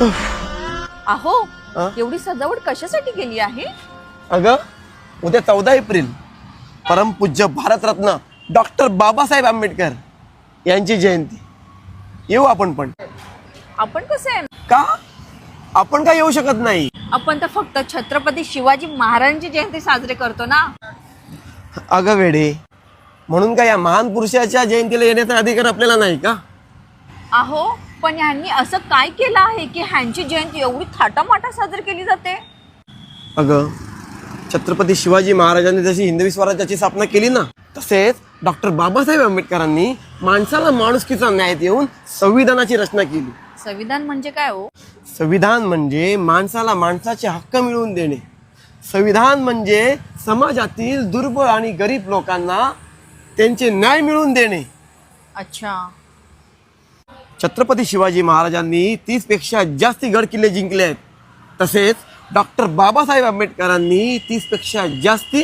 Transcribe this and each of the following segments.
अहो एवढी सजावट कशासाठी केली आहे? अगं उद्या 14 एप्रिल परमपूज्य भारतरत्न डॉक्टर बाबासाहेब आंबेडकर यांची जयंती. येऊ आपण पण. आपण कसे आहे? का आपण काय येऊ शकत नाही? आपण तर फक्त छत्रपती शिवाजी महाराजांची जयंती साजरी करतो ना. अगं वेडे, म्हणून काय या महान पुरुषाच्या जयंतीला येण्याचा अधिकार आपल्याला नाही का? अहो पण यांनी असं काय केलं आहे की ह्यांची जयंती एवढी थाटामाटा साजरी केली जाते? अगं छत्रपती शिवाजी महाराजांनी जशी हिंदवी स्वराज्याची स्थापना केली ना, तसेच डॉक्टर बाबासाहेब आंबेडकरांनी माणसाला माणुसकीचा न्याय देऊन संविधानाची रचना केली. संविधान म्हणजे काय हो? संविधान म्हणजे माणसाला माणसाचे हक्क मिळवून देणे. संविधान म्हणजे समाजातील दुर्बळ आणि गरीब लोकांना त्यांचे न्याय मिळवून देणे. अच्छा. छत्रपती शिवाजी महाराजांनी 30 पेक्षा जास्ती गड किल्ले जिंकले आहेत. तसेच डॉक्टर बाबासाहेब आंबेडकरांनी 30 पेक्षा जास्ती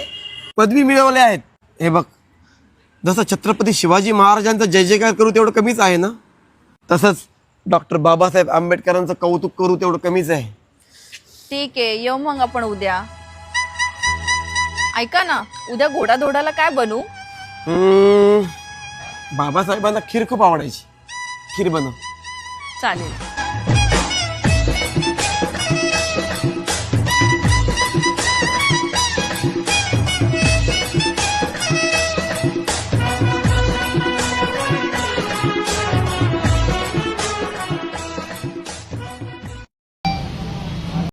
पदवी मिळवल्या आहेत. हे बघ, जसं छत्रपती शिवाजी महाराजांचा जय जयकार करू तेवढं कमीच आहे ना, तसंच डॉक्टर बाबासाहेब आंबेडकरांचं कौतुक करू तेवढं कमीच आहे. ठीक आहे, येऊ मग आपण उद्या. ऐका ना, उद्या घोडाधोडाला काय बनवू? बाबासाहेबांना खीर खूप आवडायची. खीर बनव. चालेल.